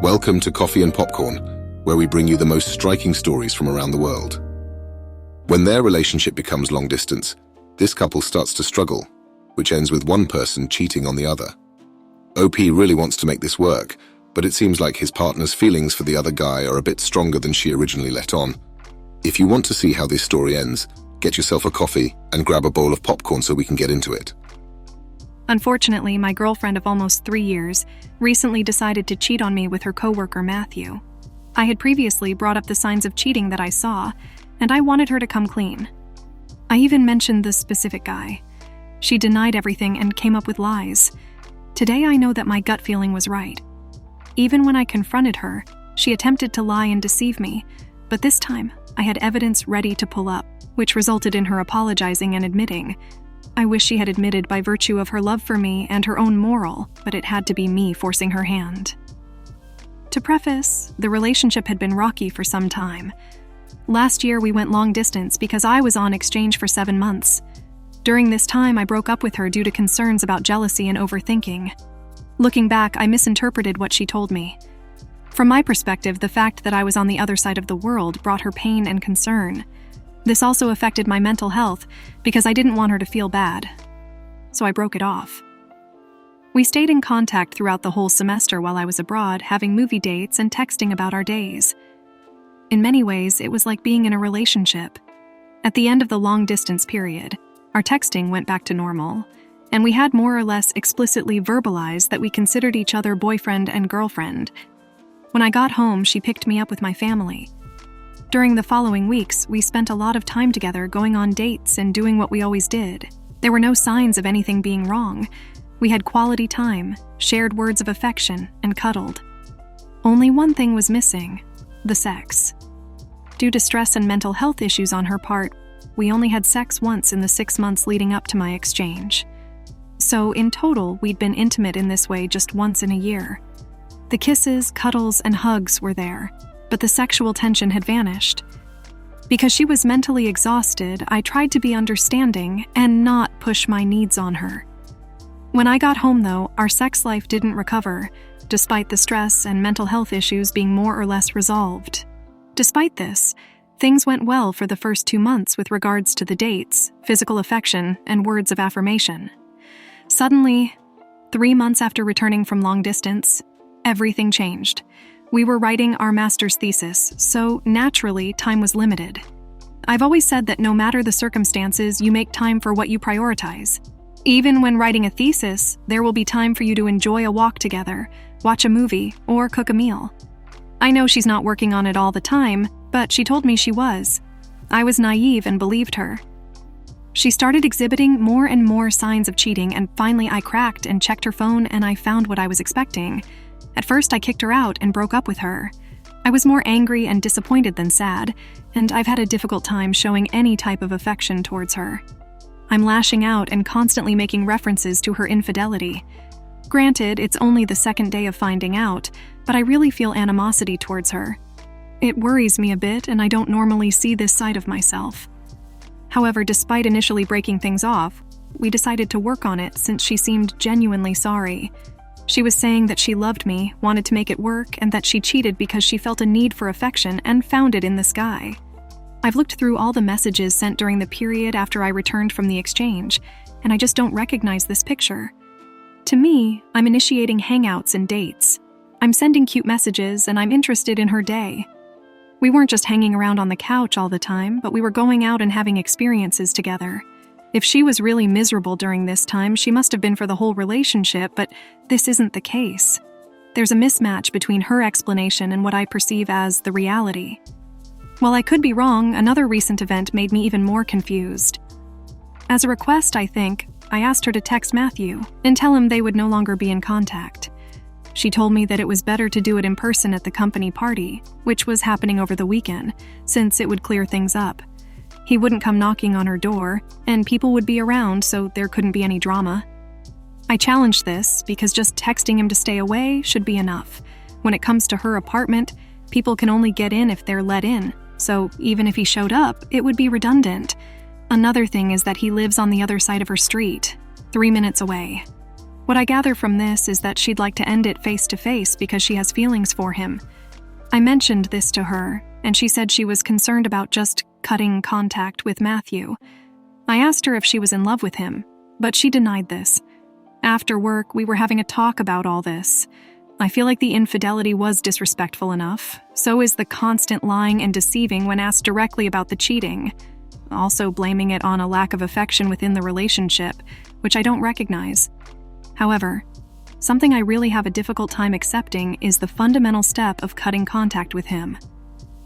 Welcome to Coffee and Popcorn, where we bring you the most striking stories from around the world. When their relationship becomes long distance, this couple starts to struggle, which ends with one person cheating on the other. OP really wants to make this work, but it seems like his partner's feelings for the other guy are a bit stronger than she originally let on. If you want to see how this story ends, get yourself a coffee and grab a bowl of popcorn so we can get into it. Unfortunately, my girlfriend of almost 3 years recently decided to cheat on me with her coworker Matthew. I had previously brought up the signs of cheating that I saw, and I wanted her to come clean. I even mentioned this specific guy. She denied everything and came up with lies. Today I know that my gut feeling was right. Even when I confronted her, she attempted to lie and deceive me, but this time I had evidence ready to pull up, which resulted in her apologizing and admitting. I wish she had admitted by virtue of her love for me and her own moral, but it had to be me forcing her hand. To preface, the relationship had been rocky for some time. Last year we went long distance because I was on exchange for 7 months. During this time I broke up with her due to concerns about jealousy and overthinking. Looking back, I misinterpreted what she told me. From my perspective, the fact that I was on the other side of the world brought her pain and concern. This also affected my mental health because I didn't want her to feel bad. So I broke it off. We stayed in contact throughout the whole semester while I was abroad, having movie dates and texting about our days. In many ways, it was like being in a relationship. At the end of the long-distance period, our texting went back to normal, and we had more or less explicitly verbalized that we considered each other boyfriend and girlfriend. When I got home, she picked me up with my family. During the following weeks, we spent a lot of time together going on dates and doing what we always did. There were no signs of anything being wrong. We had quality time, shared words of affection, and cuddled. Only one thing was missing: the sex. Due to stress and mental health issues on her part, we only had sex once in the 6 months leading up to my exchange. So, in total, we'd been intimate in this way just once in a year. The kisses, cuddles, and hugs were there, but the sexual tension had vanished. Because she was mentally exhausted, I tried to be understanding and not push my needs on her. When I got home, though, our sex life didn't recover, despite the stress and mental health issues being more or less resolved. Despite this, things went well for the first 2 months with regards to the dates, physical affection, and words of affirmation. Suddenly, 3 months after returning from long distance, everything changed. We were writing our master's thesis, so naturally, time was limited. I've always said that no matter the circumstances, you make time for what you prioritize. Even when writing a thesis, there will be time for you to enjoy a walk together, watch a movie, or cook a meal. I know she's not working on it all the time, but she told me she was. I was naive and believed her. She started exhibiting more and more signs of cheating, and finally I cracked and checked her phone and I found what I was expecting. At first I kicked her out and broke up with her. I was more angry and disappointed than sad, and I've had a difficult time showing any type of affection towards her. I'm lashing out and constantly making references to her infidelity. Granted, it's only the 2nd day of finding out, but I really feel animosity towards her. It worries me a bit, and I don't normally see this side of myself. However, despite initially breaking things off, we decided to work on it since she seemed genuinely sorry. She was saying that she loved me, wanted to make it work, and that she cheated because she felt a need for affection and found it in this guy. I've looked through all the messages sent during the period after I returned from the exchange, and I just don't recognize this picture. To me, I'm initiating hangouts and dates. I'm sending cute messages, and I'm interested in her day. We weren't just hanging around on the couch all the time, but we were going out and having experiences together. If she was really miserable during this time, she must have been for the whole relationship, but this isn't the case. There's a mismatch between her explanation and what I perceive as the reality. While I could be wrong, another recent event made me even more confused. As a request, I think, I asked her to text Matthew and tell him they would no longer be in contact. She told me that it was better to do it in person at the company party, which was happening over the weekend, since it would clear things up. He wouldn't come knocking on her door, and people would be around, so there couldn't be any drama. I challenged this because just texting him to stay away should be enough. When it comes to her apartment, people can only get in if they're let in, so even if he showed up, it would be redundant. Another thing is that he lives on the other side of her street, 3 minutes away. What I gather from this is that she'd like to end it face to face because she has feelings for him. I mentioned this to her, and she said she was concerned about just cutting contact with Matthew. I asked her if she was in love with him, but she denied this. After work, we were having a talk about all this. I feel like the infidelity was disrespectful enough. So is the constant lying and deceiving when asked directly about the cheating. Also blaming it on a lack of affection within the relationship, which I don't recognize. However, something I really have a difficult time accepting is the fundamental step of cutting contact with him.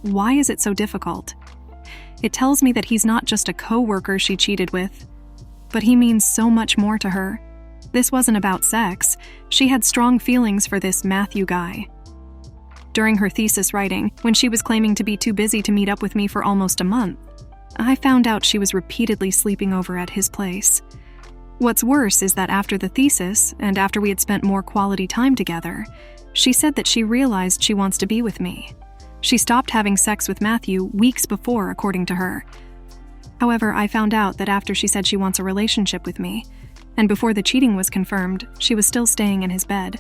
Why is it so difficult? It tells me that he's not just a coworker she cheated with, but he means so much more to her. This wasn't about sex. She had strong feelings for this Matthew guy. During her thesis writing, when she was claiming to be too busy to meet up with me for almost a month, I found out she was repeatedly sleeping over at his place. What's worse is that after the thesis, and after we had spent more quality time together, she said that she realized she wants to be with me. She stopped having sex with Matthew weeks before, according to her. However, I found out that after she said she wants a relationship with me, and before the cheating was confirmed, she was still staying in his bed.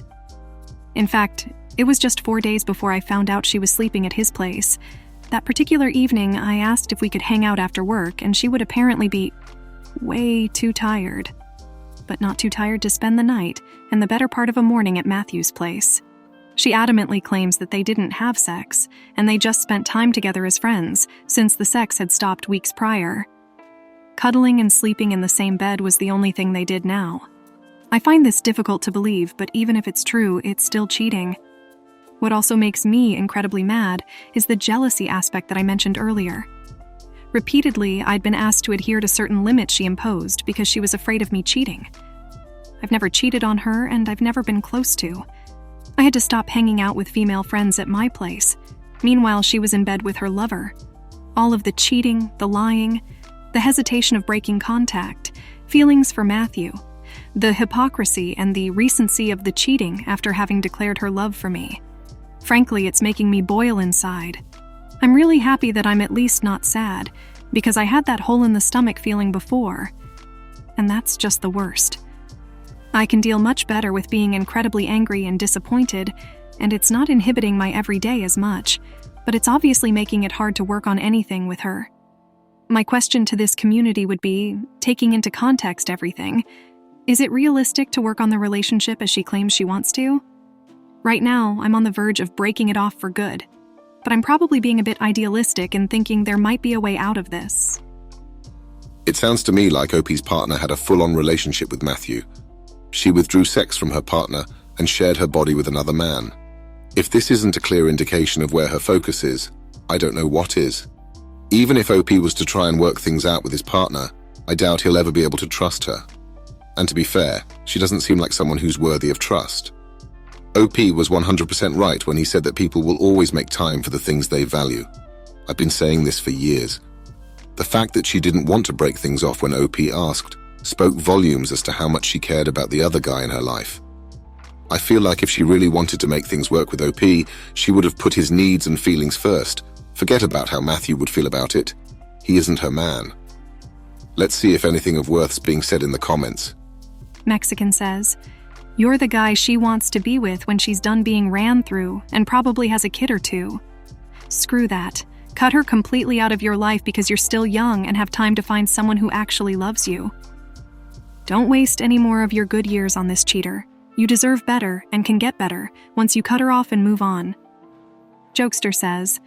In fact, it was just 4 days before I found out she was sleeping at his place. That particular evening, I asked if we could hang out after work, and she would apparently be way too tired. But not too tired to spend the night and the better part of a morning at Matthew's place. She adamantly claims that they didn't have sex, and they just spent time together as friends, since the sex had stopped weeks prior. Cuddling and sleeping in the same bed was the only thing they did now. I find this difficult to believe, but even if it's true, it's still cheating. What also makes me incredibly mad is the jealousy aspect that I mentioned earlier. Repeatedly, I'd been asked to adhere to certain limits she imposed because she was afraid of me cheating. I've never cheated on her, and I've never been close to. I had to stop hanging out with female friends at my place. Meanwhile, she was in bed with her lover. All of the cheating, the lying, the hesitation of breaking contact, feelings for Matthew, the hypocrisy and the recency of the cheating after having declared her love for me. Frankly, it's making me boil inside. I'm really happy that I'm at least not sad, because I had that hole in the stomach feeling before, and that's just the worst. I can deal much better with being incredibly angry and disappointed, and it's not inhibiting my everyday as much, but it's obviously making it hard to work on anything with her. My question to this community would be, taking into context everything, is it realistic to work on the relationship as she claims she wants to? Right now, I'm on the verge of breaking it off for good, but I'm probably being a bit idealistic and thinking there might be a way out of this. It sounds to me like OP's partner had a full-on relationship with Matthew. She withdrew sex from her partner and shared her body with another man. If this isn't a clear indication of where her focus is, I don't know what is. Even if OP was to try and work things out with his partner, I doubt he'll ever be able to trust her. And to be fair, she doesn't seem like someone who's worthy of trust. OP was 100% right when he said that people will always make time for the things they value. I've been saying this for years. The fact that she didn't want to break things off when OP asked spoke volumes as to how much she cared about the other guy in her life. I feel like if she really wanted to make things work with OP, she would have put his needs and feelings first. Forget about how Matthew would feel about it. He isn't her man. Let's see if anything of worth's being said in the comments. Mexican says, "You're the guy she wants to be with when she's done being ran through and probably has a kid or two. Screw that. Cut her completely out of your life because you're still young and have time to find someone who actually loves you. Don't waste any more of your good years on this cheater. You deserve better and can get better once you cut her off and move on." Jokester says,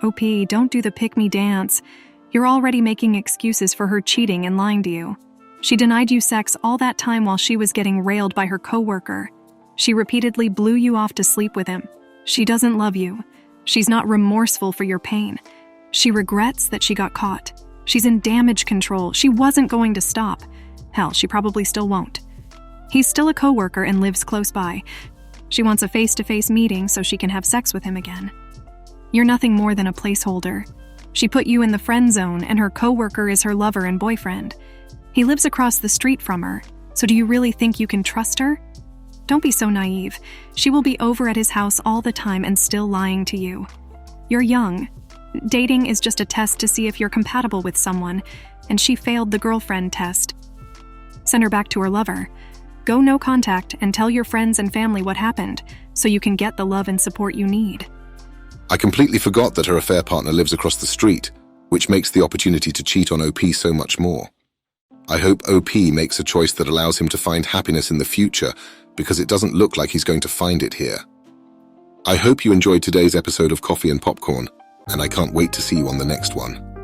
"OP, don't do the pick-me dance. You're already making excuses for her cheating and lying to you. She denied you sex all that time while she was getting railed by her coworker. She repeatedly blew you off to sleep with him. She doesn't love you. She's not remorseful for your pain. She regrets that she got caught. She's in damage control. She wasn't going to stop. Hell, she probably still won't. He's still a coworker and lives close by. She wants a face-to-face meeting so she can have sex with him again. You're nothing more than a placeholder. She put you in the friend zone, and her coworker is her lover and boyfriend. He lives across the street from her, so do you really think you can trust her? Don't be so naive. She will be over at his house all the time and still lying to you. You're young. Dating is just a test to see if you're compatible with someone, and she failed the girlfriend test. Send her back to her lover. Go no contact and tell your friends and family what happened so you can get the love and support you need. I completely forgot that her affair partner lives across the street, which makes the opportunity to cheat on OP so much more. I hope OP makes a choice that allows him to find happiness in the future, because it doesn't look like he's going to find it here. I hope you enjoyed today's episode of Coffee and Popcorn, and I can't wait to see you on the next one.